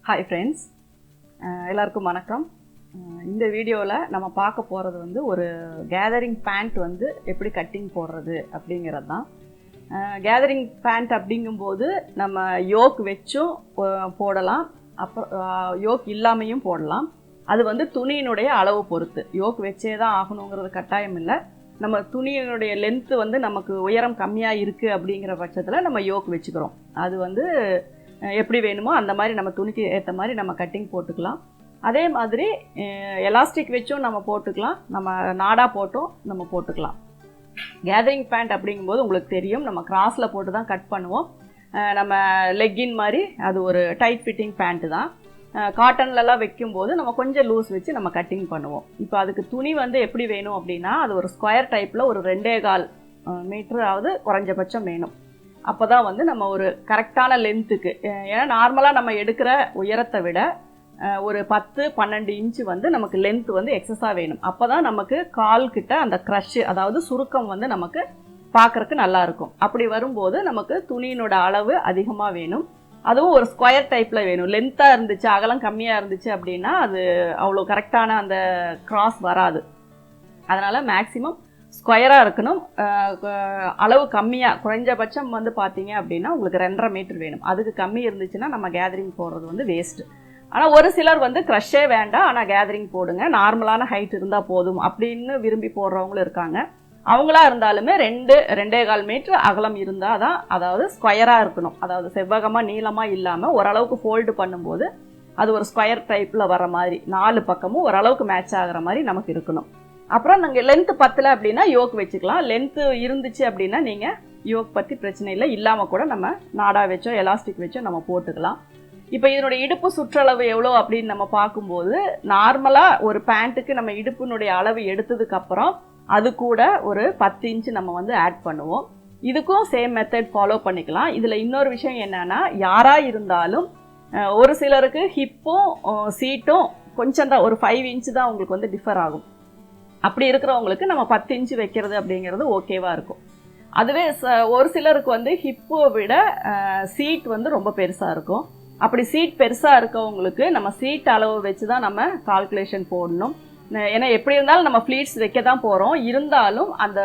Hi friends, எல்லாருக்கும் வணக்கம். இந்த வீடியோவில் நம்ம பார்க்க போகிறது வந்து ஒரு கேதரிங் பேண்ட் வந்து எப்படி கட்டிங் போடுறது அப்படிங்கிறது தான். கேதரிங் பேண்ட் அப்படிங்கும்போது நம்ம யோக் வச்சும் போடலாம், அப்புறம் யோக் இல்லாமையும் போடலாம். அது வந்து துணியினுடைய அளவு பொறுத்து. யோக் வச்சே தான் ஆகணுங்கிறது கட்டாயம் இல்லை. நம்ம துணியினுடைய லென்த்து வந்து நமக்கு உயரம் கம்மியாக இருக்குது அப்படிங்கிற பட்சத்தில் நம்ம யோக் வச்சுக்கிறோம். அது வந்து எப்படி வேணுமோ அந்த மாதிரி நம்ம துணிக்கு ஏற்ற மாதிரி நம்ம கட்டிங் போட்டுக்கலாம். அதே மாதிரி எலாஸ்டிக் வச்சும் நம்ம போட்டுக்கலாம், நம்ம நாடா போட்டும் நம்ம போட்டுக்கலாம். கேதரிங் பேண்ட் அப்படிங்கும்போது உங்களுக்கு தெரியும், நம்ம கிராஸில் போட்டு தான் கட் பண்ணுவோம். நம்ம லெக்கின் மாதிரி அது ஒரு டைட் ஃபிட்டிங் பேண்ட்டு தான். காட்டன்லலாம் வைக்கும்போது நம்ம கொஞ்சம் லூஸ் வச்சு நம்ம கட்டிங் பண்ணுவோம். இப்போ அதுக்கு துணி வந்து எப்படி வேணும் அப்படின்னா, அது ஒரு ஸ்கொயர் டைப்பில் ஒரு 2.25 மீட்டராவது குறைஞ்சபட்சம் வேணும். அப்போ தான் வந்து நம்ம ஒரு கரெக்டான லென்த்துக்கு, ஏன்னா நார்மலாக நம்ம எடுக்கிற உயரத்தை விட ஒரு 10-12 இன்ச்சு வந்து நமக்கு லென்த் வந்து எக்ஸஸாக வேணும். அப்போ தான் நமக்கு கால்கிட்ட அந்த க்ரஷ், அதாவது சுருக்கம் வந்து நமக்கு பார்க்குறக்கு நல்லாயிருக்கும். அப்படி வரும்போது நமக்கு துணியினோட அளவு அதிகமாக வேணும். அதுவும் ஒரு ஸ்கொயர் டைப்பில் வேணும். லென்த்தாக இருந்துச்சு, அகலம் கம்மியாக இருந்துச்சு அப்படின்னா அது அவ்வளோ கரெக்டான அந்த கிராஸ் வராது. அதனால் மேக்ஸிமம் ஸ்கொயராக இருக்கணும். அளவு கம்மியாக, குறைஞ்சபட்சம் வந்து பார்த்தீங்க அப்படின்னா உங்களுக்கு 2.5 மீட்டர் வேணும். அதுக்கு கம்மி இருந்துச்சுன்னா நம்ம கேதரிங் போடுறது வந்து வேஸ்ட்டு. ஆனால் ஒரு சிலர் வந்து க்ரஷ்ஷே வேண்டாம், ஆனால் கேதரிங் போடுங்க, நார்மலான ஹைட் இருந்தால் போதும் அப்படின்னு விரும்பி போடுறவங்களும் இருக்காங்க. அவங்களா இருந்தாலுமே 2.25 மீட்டர் அகலம் இருந்தால் தான், அதாவது ஸ்கொயராக இருக்கணும். அதாவது செவ்வகமாக நீளமாக இல்லாமல் ஓரளவுக்கு ஃபோல்டு பண்ணும்போது அது ஒரு ஸ்கொயர் டைப்பில் வர மாதிரி 4 பக்கமும் ஓரளவுக்கு மேட்ச் ஆகிற மாதிரி நமக்கு இருக்கணும். அப்புறம் நாங்கள் லென்த்து பத்தலை அப்படின்னா யோக் வச்சுக்கலாம். லென்த்து இருந்துச்சு அப்படின்னா நீங்கள் யோக் பற்றி பிரச்சனை இல்லை, இல்லாமல் கூட நம்ம நாடா வச்சோ எலாஸ்டிக் வச்சோ நம்ம போட்டுக்கலாம். இப்போ இதனுடைய இடுப்பு சுற்றளவு எவ்வளோ அப்படின்னு நம்ம பார்க்கும்போது, நார்மலாக ஒரு பேண்ட்டுக்கு நம்ம இடுப்பினுடைய அளவு எடுத்ததுக்கப்புறம் அது கூட ஒரு 10 இன்ச்சு நம்ம வந்து ஆட் பண்ணுவோம். இதுக்கும் சேம் மெத்தட் ஃபாலோ பண்ணிக்கலாம். இதில் இன்னொரு விஷயம் என்னென்னா, யாராக இருந்தாலும் ஒரு சிலருக்கு ஹிப்பும் சீட்டும் கொஞ்சம் தான், ஒரு 5 இன்ச்சு தான் உங்களுக்கு வந்து டிஃபர் ஆகும். அப்படி இருக்கிறவங்களுக்கு நம்ம 10 இன்ச்சு வைக்கிறது அப்படிங்கிறது ஓகேவாக இருக்கும். அதுவே ஒரு சிலருக்கு வந்து ஹிப்பை விட சீட் வந்து ரொம்ப பெருசாக இருக்கும். அப்படி சீட் பெருசாக இருக்கவங்களுக்கு நம்ம சீட் அளவு வச்சு தான் நம்ம கால்குலேஷன் போடணும். ஏன்னா எப்படி இருந்தாலும் நம்ம ஃப்ளீட்ஸ் வைக்க தான் போகிறோம். இருந்தாலும் அந்த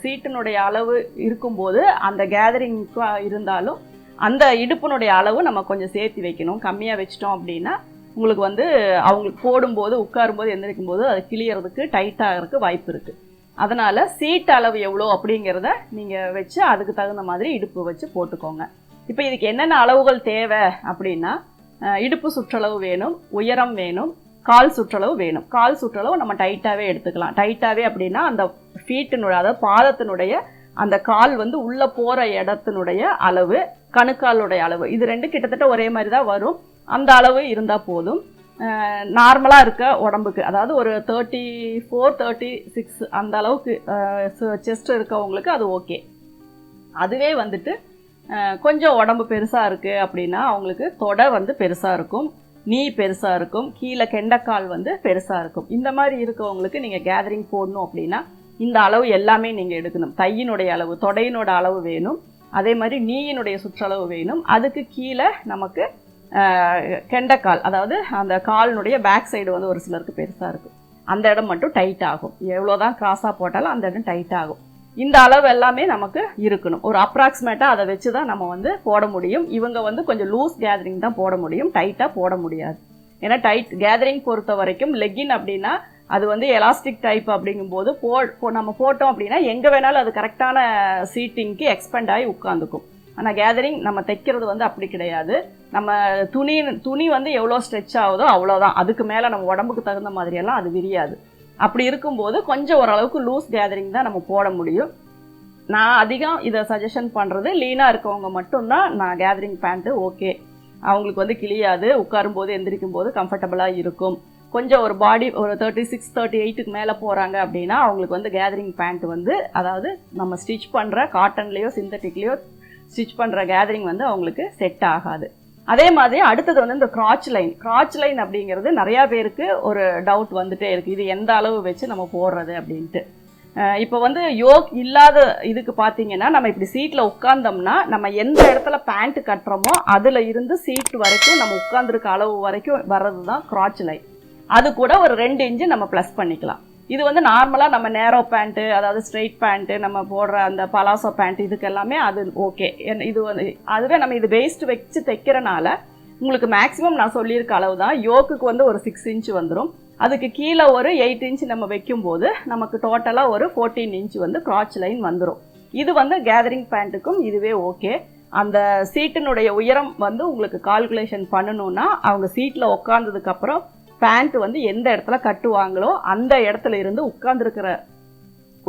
சீட்டினுடைய அளவு இருக்கும்போது அந்த கேதரிங்க்கு இருந்தாலும் அந்த இடுப்பினுடைய அளவு நம்ம கொஞ்சம் சேர்த்து வைக்கணும். கம்மியாக வச்சிட்டோம் அப்படின்னா உங்களுக்கு வந்து அவங்களுக்கு போடும்போது, உட்காரும்போது, எந்திரிக்கும் போது அது கிளியறதுக்கு டைட்டாகிறதுக்கு வாய்ப்பு இருக்குது. அதனால் சீட் அளவு எவ்வளோ அப்படிங்கிறத நீங்கள் வச்சு அதுக்கு தகுந்த மாதிரி இடுப்பு வச்சு போட்டுக்கோங்க. இப்போ இதுக்கு என்னென்ன அளவுகள் தேவை அப்படின்னா, இடுப்பு சுற்றளவு வேணும், உயரம் வேணும், கால் சுற்றளவு வேணும். கால் சுற்றளவு நம்ம டைட்டாகவே எடுத்துக்கலாம். டைட்டாகவே அப்படின்னா அந்த ஃபீட்டினுடைய, அதாவது பாதத்தினுடைய அந்த கால் வந்து உள்ளே போகிற இடத்தினுடைய அளவு, கணுக்காலுடைய அளவு, இது ரெண்டு கிட்டத்தட்ட ஒரே மாதிரி தான் வரும். அந்த அளவு இருந்தால் போதும். நார்மலாக இருக்க உடம்புக்கு, அதாவது ஒரு 34-36 அந்த அளவுக்கு செஸ்ட் இருக்கவங்களுக்கு அது ஓகே. அதுவே வந்துட்டு கொஞ்சம் உடம்பு பெருசாக இருக்குது அப்படின்னா அவங்களுக்கு தொடை வந்து பெருசாக இருக்கும், நீ பெருசாக இருக்கும், கீழே கெண்டைக்கால் வந்து பெருசாக இருக்கும். இந்த மாதிரி இருக்கவங்களுக்கு நீங்கள் கேதரிங் போடணும் அப்படின்னா இந்த அளவு எல்லாமே நீங்கள் எடுக்கணும். தையினுடைய அளவு, தொடையினோட அளவு வேணும், அதே மாதிரி நீயினுடைய சுற்றளவு வேணும். அதுக்கு கீழே நமக்கு கெண்டைக்கால், அதாவது அந்த காலினுடைய பேக் சைடு வந்து ஒரு சிலருக்கு பெருசாக இருக்கும், அந்த இடம் மட்டும் டைட் ஆகும். எவ்வளோதான் கிராஸாக போட்டாலும் அந்த இடம் டைட் ஆகும். இந்த அளவு எல்லாமே நமக்கு இருக்கணும். ஒரு அப்ராக்சிமேட்டாக அதை வச்சு தான் நம்ம வந்து போட முடியும். இவங்க வந்து கொஞ்சம் லூஸ் கேதரிங் தான் போட முடியும், டைட்டாக போட முடியாது. ஏன்னா டைட் கேதரிங் பொறுத்த வரைக்கும் லெக்கின் அப்படின்னா அது வந்து எலாஸ்டிக் டைப் அப்படிங்கும்போது நம்ம போட்டோம் அப்படின்னா எங்கே வேணாலும் அது கரெக்டான சீட்டிங்க்கு எக்ஸ்பெண்ட் ஆகி உட்காந்துக்கும். ஆனால் கேதரிங் நம்ம தைக்கிறது வந்து அப்படி கிடையாது. நம்ம துணி வந்து எவ்வளோ ஸ்ட்ரெச் ஆகுதோ அவ்வளோதான், அதுக்கு மேலே நம்ம உடம்புக்கு தகுந்த மாதிரியெல்லாம் அது விரியாது. அப்படி இருக்கும்போது கொஞ்சம் ஓரளவுக்கு லூஸ் கேதரிங் தான் நம்ம போட முடியும். நான் அதிகம் இதை சஜஷன் பண்ணுறது, லீனாக இருக்கவங்க மட்டும்தான் நான் கேதரிங் பேண்ட்டு ஓகே, அவங்களுக்கு வந்து கிளியாது, உட்காரும்போது எந்திரிக்கும் போது கம்ஃபர்டபுளாக இருக்கும். கொஞ்சம் ஒரு பாடி ஒரு 36-38க்கு மேலே போகிறாங்க அப்படின்னா அவங்களுக்கு வந்து கேதரிங் பேண்ட் வந்து, அதாவது நம்ம ஸ்டிச் பண்ணுற காட்டன்லேயோ சிந்தட்டிக்லேயோ ஸ்டிச் பண்ணுற கேதரிங் வந்து அவங்களுக்கு செட் ஆகாது. அதே மாதிரி அடுத்தது வந்து இந்த கிராச் லைன் அப்படிங்கிறது நிறையா பேருக்கு ஒரு டவுட் வந்துட்டே இருக்குது, இது எந்த அளவு வச்சு நம்ம போடுறது அப்படின்ட்டு. இப்போ வந்து யோக் இல்லாத இதுக்கு பார்த்தீங்கன்னா நம்ம இப்படி சீட்டில் உட்காந்தோம்னா நம்ம எந்த இடத்துல பேண்ட் கட்டுறோமோ அதில் இருந்து சீட் வரைக்கும் நம்ம உட்காந்துருக்க அளவு வரைக்கும் வர்றது தான் கிராச் லைன். அது கூட ஒரு 2 இன்ச்சு நம்ம ப்ளஸ் பண்ணிக்கலாம். இது வந்து நார்மலாக நம்ம நேரோ பேண்ட்டு, அதாவது ஸ்ட்ரெயிட் பேண்ட்டு, நம்ம போடுற அந்த பலாசோ பேண்ட் இதுக்கு எல்லாமே அது ஓகே. இது வந்து அதுவே நம்ம இது வேஸ்ட் வச்சு தைக்கிறனால உங்களுக்கு மேக்ஸிமம் நான் சொல்லியிருக்க அளவு தான். யோக்குக்கு வந்து ஒரு 6 இன்ச்சு வந்துடும். அதுக்கு கீழே ஒரு 8 இன்ச்சு நம்ம வைக்கும்போது நமக்கு டோட்டலாக ஒரு 14 இன்ச்சு வந்து கிராச் லைன் வந்துடும். இது வந்து கேதரிங் பேண்ட்டுக்கும் இதுவே ஓகே. அந்த சீட்டினுடைய உயரம் வந்து உங்களுக்கு கால்குலேஷன் பண்ணணுன்னா அவங்க சீட்டில் உட்காந்ததுக்கப்புறம் பேண்ட் வந்து எந்த இடத்துல கட்டுவாங்களோ அந்த இடத்துல இருந்து உட்கார்ந்துருக்கிற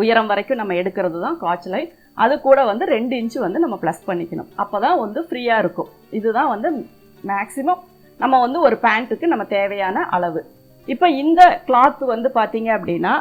உயரம் வரைக்கும் நம்ம எடுக்கிறது தான் கிராச் லைன். அது கூட வந்து 2 இன்ச்சு வந்து நம்ம ப்ளஸ் பண்ணிக்கணும். அப்போ தான் வந்து ஃப்ரீயாக இருக்கும். இதுதான் வந்து மேக்ஸிமம் நம்ம வந்து ஒரு பேண்ட்டுக்கு நம்ம தேவையான அளவு. இப்போ இந்த கிளாத் வந்து பார்த்தீங்க அப்படின்னா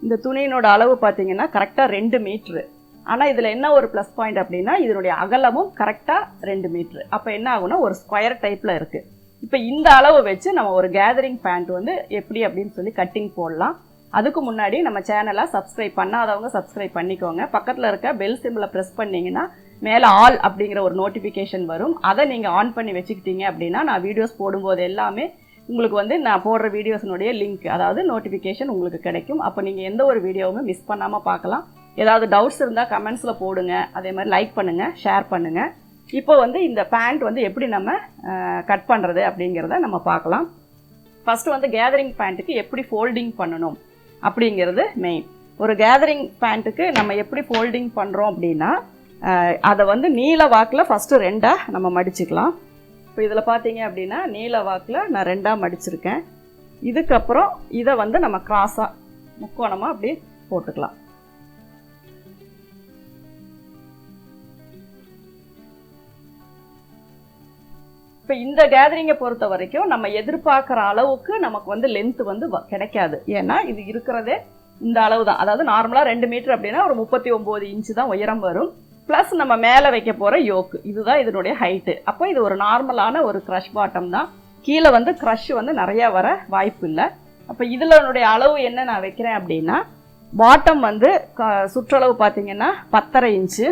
இந்த துணியினோட அளவு பார்த்தீங்கன்னா கரெக்டாக 2 மீட்ரு. ஆனால் இதில் என்ன ஒரு ப்ளஸ் பாயிண்ட் அப்படின்னா இதனுடைய அகலமும் கரெக்டாக 2 மீட்ரு. அப்போ என்ன ஆகுனா ஒரு ஸ்கொயர் டைப்பில் இருக்குது. இப்போ இந்த அளவு வச்சு நம்ம ஒரு கேதரிங் பேண்ட் வந்து எப்படி அப்படின்னு சொல்லி கட்டிங் போடலாம். அதுக்கு முன்னாடி நம்ம சேனலை சப்ஸ்கிரைப் பண்ணாதவங்க சப்ஸ்கிரைப் பண்ணிக்கோங்க. பக்கத்தில் இருக்க பெல் சிம்பிளை ப்ரெஸ் பண்ணிங்கன்னா மேலே ஆல் அப்படிங்கிற ஒரு நோட்டிஃபிகேஷன் வரும். அதை நீங்கள் ஆன் பண்ணி வச்சுக்கிட்டீங்க அப்படின்னா நான் வீடியோஸ் போடும்போது எல்லாமே உங்களுக்கு வந்து நான் போடுற வீடியோஸினுடைய லிங்க், அதாவது நோட்டிஃபிகேஷன் உங்களுக்கு கிடைக்கும். அப்போ நீங்கள் எந்த ஒரு வீடியோவுமே மிஸ் பண்ணாமல் பார்க்கலாம். ஏதாவது டவுட்ஸ் இருந்தால் கமெண்ட்ஸில் போடுங்க. அதே மாதிரி லைக் பண்ணுங்கள், ஷேர் பண்ணுங்கள். இப்போ வந்து இந்த பேண்ட் வந்து எப்படி நம்ம கட் பண்ணுறது அப்படிங்கிறத நம்ம பார்க்கலாம். ஃபஸ்ட்டு வந்து கேதரிங் பேண்ட்டுக்கு எப்படி ஃபோல்டிங் பண்ணணும் அப்படிங்கிறது மெயின். ஒரு கேதரிங் பேண்ட்டுக்கு நம்ம எப்படி ஃபோல்டிங் பண்ணுறோம் அப்படின்னா அதை வந்து நீல வாக்கில் ஃபஸ்ட்டு 2ஆக நம்ம மடிச்சுக்கலாம். இப்போ இதில் பார்த்தீங்க அப்படின்னா நீல வாக்கில் நான் 2ஆக மடிச்சிருக்கேன். இதுக்கப்புறம் இதை வந்து நம்ம கிராஸாக முக்கோணமாக அப்படி போட்டுக்கலாம். இப்போ இந்த கேதரிங்கை பொறுத்த வரைக்கும் நம்ம எதிர்பார்க்குற அளவுக்கு நமக்கு வந்து லென்த்து வந்து கிடைக்காது. ஏன்னா இது இருக்கிறதே இந்த அளவு தான். அதாவது நார்மலாக 2 மீட்டர் அப்படின்னா ஒரு 39 இன்ச்சு தான் உயரம் வரும். ப்ளஸ் நம்ம மேலே வைக்க போகிற யோக்கு இதுதான் இதனுடைய ஹைட்டு. அப்போ இது ஒரு நார்மலான ஒரு க்ரஷ் பாட்டம் தான். கீழே வந்து க்ரஷ் வந்து நிறையா வர வாய்ப்பு இல்லை. அப்போ இதில் என்னுடைய அளவு என்ன நான் வைக்கிறேன் அப்படின்னா பாட்டம் வந்து சுற்றளவு பார்த்தீங்கன்னா 10.5 இன்ச்சு.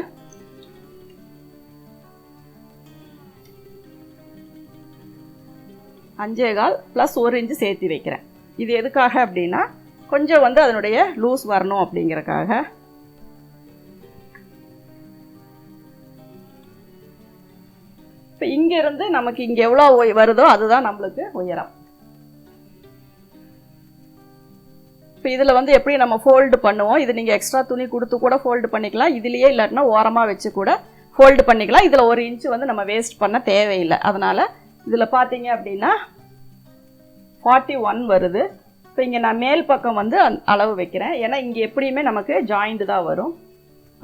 அஞ்சேகால் ப்ளஸ் 1 இன்ச்சு சேர்த்து வைக்கிறேன். இது எதுக்காக அப்படின்னா கொஞ்சம் வந்து அதனுடைய லூஸ் வரணும் அப்படிங்கிறக்காக. இப்போ இங்கேருந்து நமக்கு இங்கே எவ்வளோ வருதோ அதுதான் நம்மளுக்கு உயரம். இப்போ இதில் வந்து எப்படி நம்ம ஃபோல்டு பண்ணுவோம், இது நீங்கள் எக்ஸ்ட்ரா துணி கொடுத்து கூட ஃபோல்டு பண்ணிக்கலாம். இதுலேயே இல்லாட்டினா ஓரமாக வச்சு கூட ஃபோல்டு பண்ணிக்கலாம். இதில் 1 இன்ச்சு வந்து நம்ம வேஸ்ட் பண்ண தேவையில்லை. அதனால் இதில் பார்த்தீங்க அப்படின்னா 41 வருது. இப்போ இங்கே நான் மேல் பக்கம் வந்து அளவு வைக்கிறேன். ஏன்னா இங்கே எப்படியுமே நமக்கு ஜாயிண்ட் தான் வரும்.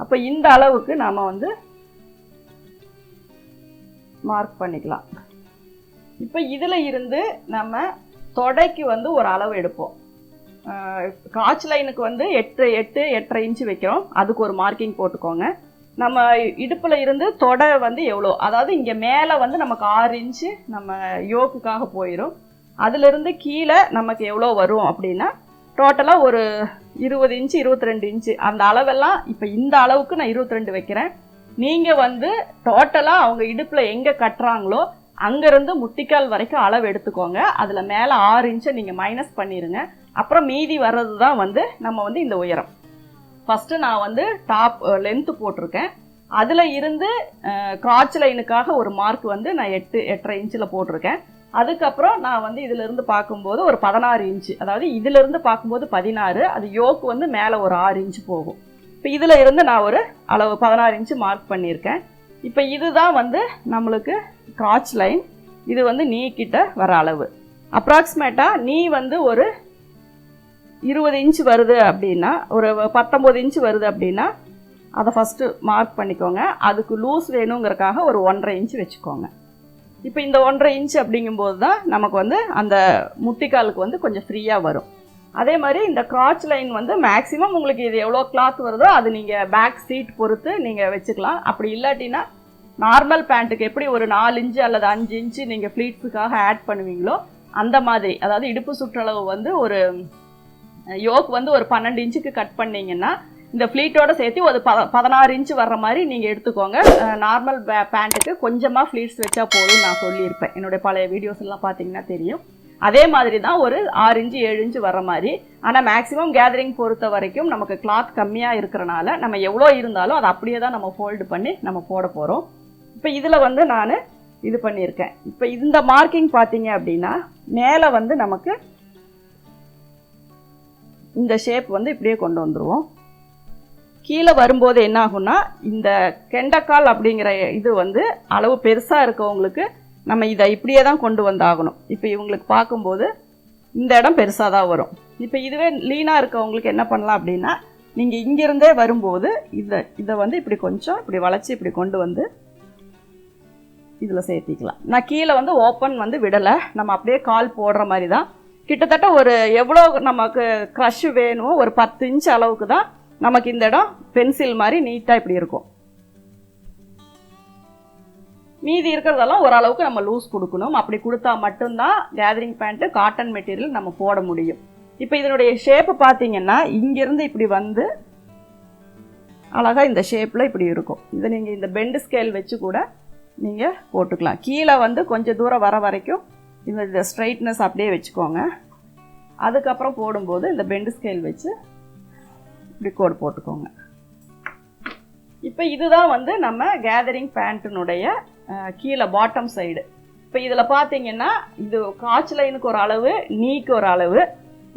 அப்போ இந்த அளவுக்கு நாம் வந்து மார்க் பண்ணிக்கலாம். இப்போ இதில் இருந்து நம்ம தொடைக்கு வந்து ஒரு அளவு எடுப்போம். கிராச் லைனுக்கு வந்து 8.5 இன்ச்சு வைக்கிறோம். அதுக்கு ஒரு மார்க்கிங் போட்டுக்கோங்க. நம்ம இடுப்பில் இருந்து தொடை வந்து எவ்வளோ, அதாவது இங்கே மேலே வந்து நமக்கு 6 இன்ச்சு நம்ம யோக்குக்காக போயிடும். அதிலிருந்து கீழே நமக்கு எவ்வளோ வரும் அப்படின்னா டோட்டலாக ஒரு 20 இன்ச்சு 22 இன்ச்சு அந்த அளவெல்லாம். இப்போ இந்த அளவுக்கு நான் 22 வைக்கிறேன். நீங்கள் வந்து டோட்டலாக அவங்க இடுப்பில் எங்கே கட்டுறாங்களோ அங்கேருந்து முட்டிக்கால் வரைக்கும் அளவு எடுத்துக்கோங்க. அதில் மேலே 6 இன்ச்சை நீங்கள் மைனஸ் பண்ணிடுங்க. அப்புறம் மீதி வர்றது தான் வந்து நம்ம வந்து இந்த உயரம். ஃபஸ்ட்டு நான் வந்து டாப் லென்த்து போட்டிருக்கேன். அதில் இருந்து கிராச் லைனுக்காக ஒரு மார்க் வந்து நான் 8.5 இன்ச்சில் போட்டிருக்கேன். அதுக்கப்புறம் நான் வந்து இதிலிருந்து பார்க்கும்போது ஒரு 16 இன்ச்சு, அதாவது இதிலிருந்து பார்க்கும்போது 16, அது யோக்கு வந்து மேலே ஒரு 6 இன்ச்சு போகும். இப்போ இதில் இருந்து நான் ஒரு அளவு 16 இன்ச்சு மார்க் பண்ணியிருக்கேன். இப்போ இதுதான் வந்து நம்மளுக்கு கிராச் லைன். இது வந்து நீ கிட்ட வர அளவு. அப்ராக்சிமேட்டாக நீ வந்து ஒரு 20 இன்ச்சு வருது அப்படின்னா, ஒரு 19 இன்ச்சு வருது அப்படின்னா அதை ஃபஸ்ட்டு மார்க் பண்ணிக்கோங்க. அதுக்கு லூஸ் வேணுங்கிறக்காக ஒரு 1.5 இன்ச்சு வச்சுக்கோங்க. இப்போ இந்த 1.5 இன்ச்சு அப்படிங்கும்போது தான் நமக்கு வந்து அந்த முட்டிக்காலுக்கு வந்து கொஞ்சம் ஃப்ரீயாக வரும். அதே மாதிரி இந்த கிராச் லைன் வந்து மேக்ஸிமம் உங்களுக்கு இது எவ்வளோ கிளாத் வருதோ அது நீங்கள் பேக் சீட் பொறுத்து நீங்கள் வச்சுக்கலாம். அப்படி இல்லாட்டினா நார்மல் பேண்ட்டுக்கு எப்படி ஒரு 4 இன்ச்சு அல்லது 5 இன்ச்சு நீங்கள் ஃப்ளீட்ஸுக்காக ஆட் பண்ணுவீங்களோ அந்த மாதிரி, அதாவது இடுப்பு சுற்றளவு வந்து ஒரு யோக் வந்து ஒரு 12 இன்ச்சுக்கு கட் பண்ணிங்கன்னா இந்த ஃப்ளீட்டோட சேர்த்து ஒரு 16 இன்ச்சு வர்ற மாதிரி நீங்கள் எடுத்துக்கோங்க. நார்மல் பேண்ட்டுக்கு கொஞ்சமாக ஃப்ளீட்ஸ் வச்சா போதும் நான் சொல்லியிருப்பேன். என்னுடைய பழைய வீடியோஸ் எல்லாம் பார்த்தீங்கன்னா தெரியும். அதே மாதிரி தான் ஒரு 6 இன்ச்சு 7 இன்ச்சு வர மாதிரி. ஆனால் மேக்ஸிமம் கேதரிங் பொறுத்த வரைக்கும் நமக்கு கிளாத் கம்மியாக இருக்கிறனால நம்ம எவ்வளோ இருந்தாலும் அதை அப்படியே தான் நம்ம ஃபோல்டு பண்ணி நம்ம போட போகிறோம். இப்போ இதில் வந்து நான் இது பண்ணியிருக்கேன். இப்போ இந்த மார்க்கிங் பார்த்தீங்க அப்படின்னா மேலே வந்து நமக்கு இந்த ஷேப் வந்து இப்படியே கொண்டு வந்துடுவோம். கீழே வரும்போது என்ன ஆகும்னா இந்த கெண்டைக்கால் அப்படிங்கிற இது வந்து அளவு பெருசாக இருக்கவங்களுக்கு நம்ம இதை இப்படியே தான் கொண்டு வந்தாகணும். இப்போ இவங்களுக்கு பார்க்கும்போது இந்த இடம் பெருசாக தான் வரும். இப்போ இதுவே லீனாக இருக்கவங்களுக்கு என்ன பண்ணலாம் அப்படின்னா நீங்கள் இங்கிருந்தே வரும்போது இதை வந்து இப்படி கொஞ்சம் இப்படி வளைச்சி இப்படி கொண்டு வந்து இதில் சேர்த்திக்கலாம். நான் கீழே வந்து ஓப்பன் வந்து விடலை, நம்ம அப்படியே கால் போடுற மாதிரி தான். கிட்டத்தட்ட ஒரு எவ்வளோ நமக்கு க்ரஷ் வேணுமோ ஒரு 10 இன்ச் அளவுக்கு தான் நமக்கு இந்த இடம் பென்சில் மாதிரி நீட்டாக இப்படி இருக்கும். மீதி இருக்கிறதெல்லாம் ஓரளவுக்கு நம்ம லூஸ் கொடுக்கணும். அப்படி கொடுத்தா மட்டும்தான் கேதரிங் பேண்ட்டு காட்டன் மெட்டீரியல் நம்ம போட முடியும். இப்போ இதனுடைய ஷேப்பு பார்த்தீங்கன்னா இங்கேருந்து இப்படி வந்து அழகாக இந்த ஷேப்பில் இப்படி இருக்கும். இதை நீங்கள் இந்த பெண்டு ஸ்கேல் வச்சு கூட நீங்கள் போட்டுக்கலாம். கீழே வந்து கொஞ்சம் தூரம் வர வரைக்கும் இந்த ஸ்ட்ரைட்னஸ் அப்படியே வச்சுக்கோங்க. அதுக்கப்புறம் போடும்போது இந்த பெண்டு ஸ்கேல் வச்சு இப்படி கோடு போட்டுக்கோங்க. இப்போ இதுதான் வந்து நம்ம கேதரிங் பேண்ட்டினுடைய கீழே பாட்டம் சைடு. இப்போ இதில் பார்த்தீங்கன்னா இது காட்ச் லைனுக்கு ஒரு அளவு, நீக்கு ஒரு அளவு,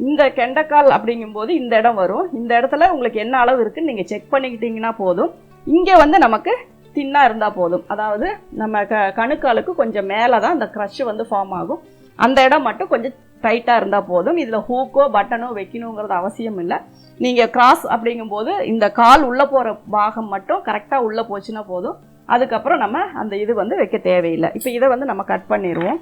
இந்த கெண்டைக்கால் அப்படிங்கும்போது இந்த இடம் வரும். இந்த இடத்துல உங்களுக்கு என்ன அளவு இருக்குன்னு நீங்கள் செக் பண்ணிக்கிட்டிங்கன்னா போதும். இங்கே வந்து நமக்கு தின்னாக இருந்தால் போதும். அதாவது நம்ம கணுக்காலுக்கு கொஞ்சம் மேலே தான் இந்த க்ரஷ் வந்து ஃபார்ம் ஆகும். அந்த இடம் மட்டும் கொஞ்சம் டைட்டாக இருந்தால் போதும். இதில் ஹூக்கோ பட்டனோ வைக்கணுங்கிறது அவசியம் இல்லை. நீங்கள் கிராஸ் அப்படிங்கும்போது இந்த கால் உள்ளே போகிற பாகம் மட்டும் கரெக்டாக உள்ளே போச்சுன்னா போதும். அதுக்கப்புறம் நம்ம அந்த இது வந்து வைக்க தேவையில்லை. இப்போ இதை வந்து நம்ம கட் பண்ணிடுவோம்.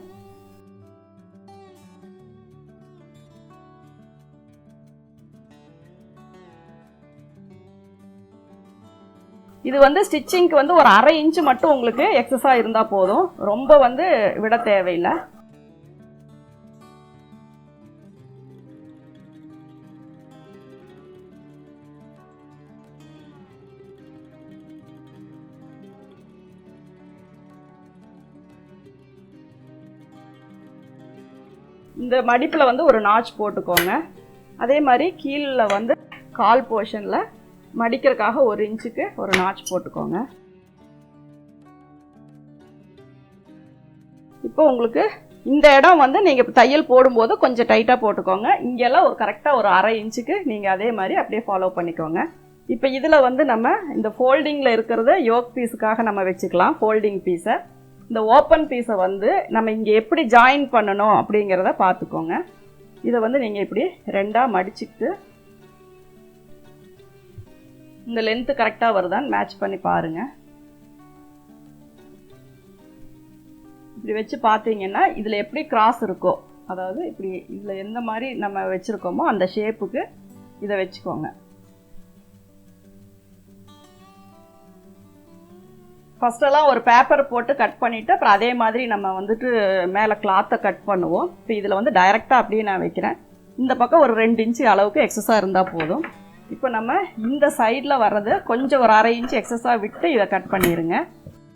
இது வந்து ஸ்டிச்சிங்க்கு வந்து ஒரு 1/2 இன்ச்சு மட்டும் உங்களுக்கு எக்ஸஸாக இருந்தால் போதும், ரொம்ப வந்து விட தேவையில்லை. இந்த மடிப்பில் வந்து ஒரு நாட்ச் போட்டுக்கோங்க. அதே மாதிரி கீழே வந்து கால் போர்ஷனில் மடிக்கிறதுக்காக 1 இன்ச்சுக்கு ஒரு நாட்ச் போட்டுக்கோங்க. இப்போ உங்களுக்கு இந்த இடம் வந்து நீங்கள் தையல் போடும்போது கொஞ்சம் டைட்டாக போட்டுக்கோங்க. இங்கெல்லாம் ஒரு கரெக்டாக ஒரு 1/2 இன்ச்சுக்கு நீங்கள் அதே மாதிரி அப்படியே ஃபாலோ பண்ணிக்கோங்க. இப்போ இதில் வந்து நம்ம இந்த ஃபோல்டிங்கில் இருக்கிறத யோக் பீஸுக்காக நம்ம வச்சுக்கலாம். ஃபோல்டிங் பீஸை இந்த ஓப்பன் பீஸை வந்து நம்ம இங்கே எப்படி ஜாயின் பண்ணணும் அப்படிங்கிறத பார்த்துக்கோங்க. இதை வந்து நீங்கள் இப்படி 2ஆக மடிச்சுட்டு இந்த லென்த்து கரெக்டாக வருதான்னு மேட்ச் பண்ணி பாருங்கள். இப்படி வச்சு பார்த்தீங்கன்னா இதில் எப்படி கிராஸ் இருக்கோ, அதாவது இப்படி இதில் எந்த மாதிரி நம்ம வச்சுருக்கோமோ அந்த ஷேப்புக்கு இதை வச்சுக்கோங்க. ஃபஸ்ட்டெல்லாம் ஒரு பேப்பர் போட்டு கட் பண்ணிவிட்டு அப்புறம் அதே மாதிரி நம்ம வந்துட்டு மேலே கிளாத்தை கட் பண்ணுவோம். இப்போ இதில் வந்து டைரெக்டாக அப்படியே நான் வைக்கிறேன். இந்த பக்கம் ஒரு 2 இன்ச்சு அளவுக்கு எக்ஸஸாக இருந்தால் போதும். இப்போ நம்ம இந்த சைடில் வர்றது கொஞ்சம் ஒரு 1/2 இன்ச்சு எக்ஸஸாக விட்டு இதை கட் பண்ணிடுங்க.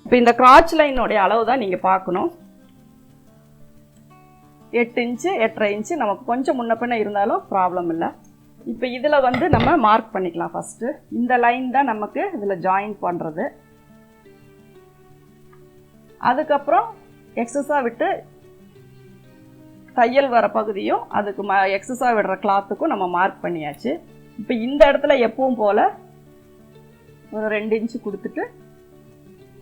இப்போ இந்த கிராச் லைனுடைய அளவு தான் நீங்கள் பார்க்கணும். 8 இன்ச்சு 8.5 இன்ச்சு நமக்கு கொஞ்சம் முன்ன பின்ன இருந்தாலும் ப்ராப்ளம் இல்லை. இப்போ இதில் வந்து நம்ம மார்க் பண்ணிக்கலாம். ஃபஸ்ட்டு இந்த லைன் தான் நமக்கு இதில் ஜாயின் பண்ணுறது. அதுக்கப்புறம் எக்ஸஸாக விட்டு தையல் வர பகுதியும் அதுக்கு எக்ஸஸாக விடுற கிளாத்துக்கும் நம்ம மார்க் பண்ணியாச்சு. இப்போ இந்த இடத்துல எப்பவும் போல் ஒரு 2 இன்ச்சு கொடுத்துட்டு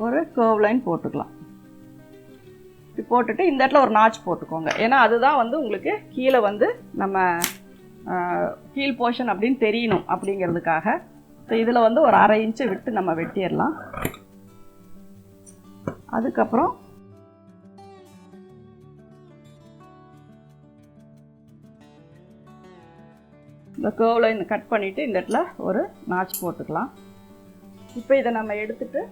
ஒரு கர்வ் லைன் போட்டுக்கலாம். இப்படி போட்டுட்டு இந்த இடத்துல ஒரு நாட்ச் போட்டுக்கோங்க. ஏன்னா அதுதான் வந்து உங்களுக்கு கீழே வந்து நம்ம கீழ் போர்ஷன் அப்படின்னு தெரியணும் அப்படிங்கிறதுக்காக. ஸோ இதில் வந்து ஒரு 1/2 இன்ச்சு விட்டு நம்ம வெட்டிடலாம். அதுக்கப்புறம் இந்த கர்வ் லைன் கட் பண்ணிவிட்டு இந்த இடத்துல ஒரு நாட்ச் போட்டுக்கலாம். இப்போ இதை நம்ம எடுத்துட்டு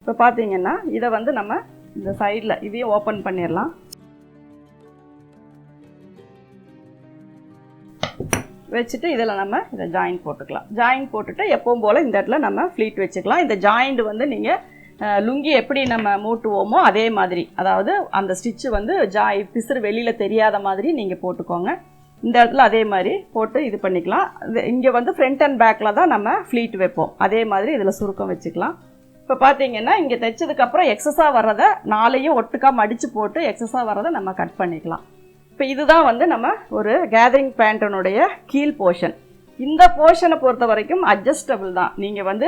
இப்போ பார்த்தீங்கன்னா இதை வந்து நம்ம இந்த சைடில் இதையும் ஓப்பன் பண்ணிடலாம். வச்சுட்டு இதில் நம்ம இதை ஜாயின் போட்டுக்கலாம். ஜாயின் போட்டுட்டு எப்பவும் போல் இந்த இடத்துல நம்ம ஃப்ளீட் வச்சுக்கலாம். இந்த ஜாயிண்ட் வந்து நீங்கள் லுங்கி எப்படி நம்ம மூட்டுவோமோ அதே மாதிரி, அதாவது அந்த ஸ்டிச்சு வந்து பிசுறு வெளியில் தெரியாத மாதிரி நீங்கள் போட்டுக்கோங்க. இந்த இடத்துல அதே மாதிரி போட்டு இது பண்ணிக்கலாம். இங்கே வந்து ஃப்ரண்ட் அண்ட் பேக்கில் தான் நம்ம ஃப்ளீட் வைப்போம். அதே மாதிரி இதில் சுருக்கம் வச்சுக்கலாம். இப்போ பார்த்தீங்கன்னா இங்கே தைச்சதுக்கப்புறம் எக்ஸஸாக வர்றதை 4ஐயும் ஒட்டுக்காக மடித்து போட்டு எக்ஸஸாக வர்றதை நம்ம கட் பண்ணிக்கலாம். இப்போ இதுதான் வந்து நம்ம ஒரு கேதரிங் பேண்ட்டினுடைய கீழ் போர்ஷன். இந்த போர்ஷனை பொறுத்த வரைக்கும் அட்ஜஸ்டபிள் தான். நீங்கள் வந்து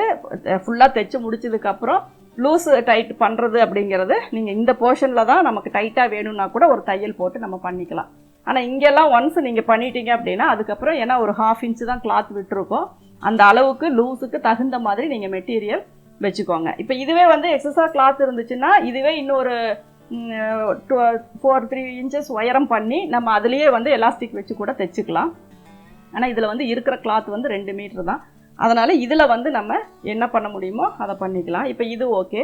ஃபுல்லாக தைச்சு முடிச்சதுக்கப்புறம் லூஸ் டைட் பண்ணுறது அப்படிங்கிறது நீங்கள் இந்த போர்ஷனில் தான் நமக்கு டைட்டாக வேணும்னா கூட ஒரு தையல் போட்டு நம்ம பண்ணிக்கலாம். ஆனால் இங்கெல்லாம் ஒன்ஸ் நீங்கள் பண்ணிட்டீங்க அப்படின்னா அதுக்கப்புறம் ஏன்னா ஒரு 1/2 இன்ச்சு தான் கிளாத் விட்டுருக்கோம், அந்த அளவுக்கு லூஸுக்கு தகுந்த மாதிரி நீங்கள் மெட்டீரியல் வச்சுக்கோங்க. இப்போ இதுவே வந்து எக்ஸஸாக கிளாத் இருந்துச்சுன்னா இதுவே இன்னொரு 3 இன்ச்சஸ் உயரம் பண்ணி நம்ம அதுலேயே வந்து எலாஸ்டிக் வச்சு கூட தைச்சிக்கலாம். ஆனால் இதில் வந்து இருக்கிற கிளாத் வந்து 2 மீட்டர் தான். அதனால் இதில் வந்து நம்ம என்ன பண்ண முடியுமோ அதை பண்ணிக்கலாம். இப்போ இது ஓகே.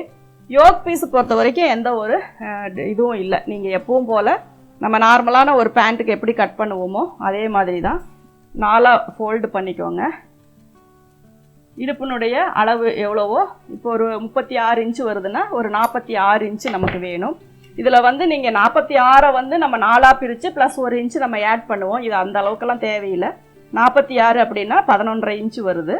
யோக் பீஸு பொறுத்த வரைக்கும் எந்த ஒரு இதுவும் இல்லை. நீங்கள் எப்பவும் போல் நம்ம நார்மலான ஒரு பேண்ட்டுக்கு எப்படி கட் பண்ணுவோமோ அதே மாதிரி தான் 4 ஃபோல்டு பண்ணிக்கோங்க. இடுப்பினுடைய அளவு எவ்வளவோ, இப்போ ஒரு 36 இன்ச்சு வருதுன்னா ஒரு 46 இன்ச்சு நமக்கு வேணும். இதில் வந்து நீங்கள் 46 வந்து நம்ம 4ஆக பிரித்து ப்ளஸ் 1 இன்ச்சு நம்ம ஆட் பண்ணுவோம். இது அந்த அளவுக்கெல்லாம் தேவையில்லை. 46 அப்படின்னா 11.5 இன்ச்சு வருது.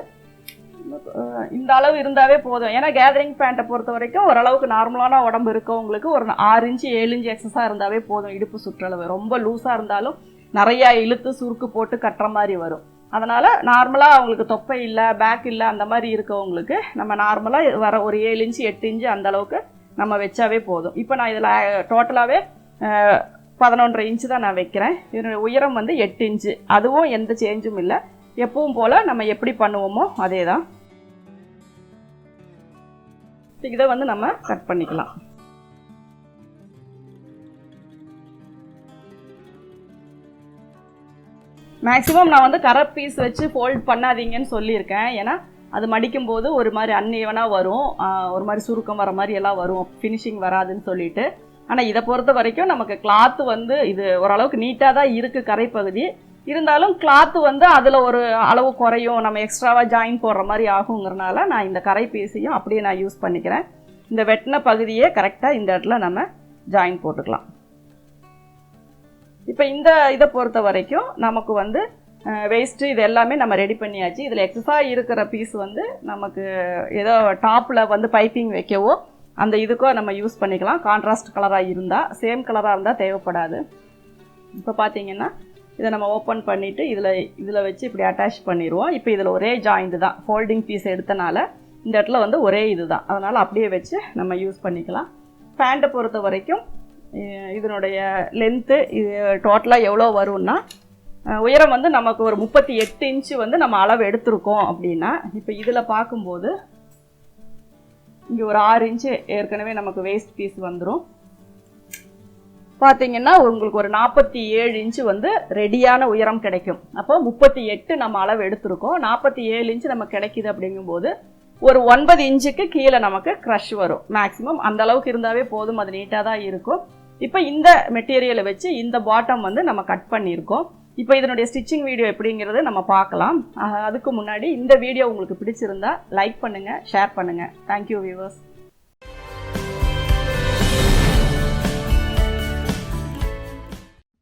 இந்த அளவு இருந்தாவே போதும். ஏன்னா கேதரிங் பேண்ட்டை பொறுத்த வரைக்கும் ஓரளவுக்கு நார்மலான உடம்பு இருக்கவங்களுக்கு ஒரு 6 இன்ச்சு 7 இன்ச்சு எக்ஸஸாக இருந்தாவே போதும். இடுப்பு சுற்றளவு ரொம்ப லூஸாக இருந்தாலும் நிறையா இழுத்து சுருக்கு போட்டு கட்டுற மாதிரி வரும். அதனால் நார்மலாக அவங்களுக்கு தொப்பை இல்லை, பேக் இல்லை, அந்த மாதிரி இருக்கவங்களுக்கு நம்ம நார்மலாக வர ஒரு 7 இன்ச்சு 8 இன்ச்சு அந்தளவுக்கு நம்ம வச்சாவே போதும். இப்போ நான் இதில் டோட்டலாகவே 11.5 இன்ச்சு தான் நான் வைக்கிறேன். இதனுடைய உயரம் வந்து 8 இன்ச்சு. அதுவும் எந்த சேஞ்சும் இல்லை. எப்பவும் போல் நம்ம எப்படி பண்ணுவோமோ அதே தான். இதை வந்து நம்ம கட் பண்ணிக்கலாம். மேக்ஸிமம் நான் வந்து கரை பீஸ் வச்சு ஃபோல்ட் பண்ணாதீங்கன்னு சொல்லியிருக்கேன். ஏன்னா அது மடிக்கும்போது ஒரு மாதிரி அன்ஈவனாக வரும், ஒரு மாதிரி சுருக்கம் வர மாதிரி எல்லாம் வரும், ஃபினிஷிங் வராதுன்னு சொல்லிட்டு. ஆனால் இதை பொறுத்த வரைக்கும் நமக்கு கிளாத்து வந்து இது ஓரளவுக்கு நீட்டாக தான் இருக்குது கரைப்பகுதி. இருந்தாலும் கிளாத்து வந்து அதில் ஒரு அளவு குறையும், நம்ம எக்ஸ்ட்ராவாக ஜாயின் போடுற மாதிரி ஆகுங்கிறனால நான் இந்த கரை பீஸையும் அப்படியே நான் யூஸ் பண்ணிக்கிறேன். இந்த வெட்டின பகுதியே கரெக்டாக இந்த இடத்துல நம்ம ஜாயின் போட்டுக்கலாம். இப்போ இந்த இதை பொறுத்த வரைக்கும் நமக்கு வந்து வேஸ்ட்டு இது எல்லாமே நம்ம ரெடி பண்ணியாச்சு. இதில் எக்ஸஸாக இருக்கிற பீஸ் வந்து நமக்கு ஏதோ டாப்பில் வந்து பைப்பிங் வைக்கவோ அந்த இதுக்கோ நம்ம யூஸ் பண்ணிக்கலாம். கான்ட்ராஸ்ட் கலராக இருந்தால், சேம் கலராக இருந்தால் தேவைப்படாது. இப்போ பார்த்தீங்கன்னா இதை நம்ம ஓப்பன் பண்ணிவிட்டு இதில் வச்சு இப்படி அட்டாச் பண்ணிடுவோம். இப்போ இதில் ஒரே ஜாயிண்ட் தான், ஃபோல்டிங் பீஸ் எடுத்தனால இந்த இடத்துல வந்து ஒரே இது தான். அதனால் அப்படியே வச்சு நம்ம யூஸ் பண்ணிக்கலாம். பேண்ட்டை பொறுத்த வரைக்கும் இதனுடைய லென்த்து இது டோட்டலாக எவ்வளோ வரும்னா, உயரம் வந்து நமக்கு ஒரு 38 இன்ச்சு வந்து நம்ம அளவு எடுத்திருக்கோம் அப்படின்னா, இப்போ இதில் பார்க்கும்போது இங்கே ஒரு 6 இன்ச்சு ஏற்கனவே நமக்கு வேஸ்ட் பீஸ் வந்துடும். பார்த்தீங்கன்னா உங்களுக்கு ஒரு 47 இன்ச்சு வந்து ரெடியான உயரம் கிடைக்கும். அப்போ 38 நம்ம அளவு எடுத்திருக்கோம், 47 இன்ச்சு நமக்கு கிடைக்கிது. அப்படிங்கும்போது ஒரு 9 இன்ச்சுக்கு கீழே நமக்கு க்ரஷ் வரும். மேக்ஸிமம் அந்த அளவுக்கு இருந்தாவே போதும், அது நீட்டாக தான் இருக்கும். இப்போ இந்த மெட்டீரியலை வச்சு இந்த பாட்டம் வந்து நம்ம கட் பண்ணியிருக்கோம். இப்போ இதனுடைய ஸ்டிச்சிங் வீடியோ எப்படிங்கிறது நம்ம பார்க்கலாம். அதுக்கு முன்னாடி இந்த வீடியோ உங்களுக்கு பிடிச்சிருந்தா லைக் பண்ணுங்கள், ஷேர் பண்ணுங்கள். Thank you viewers.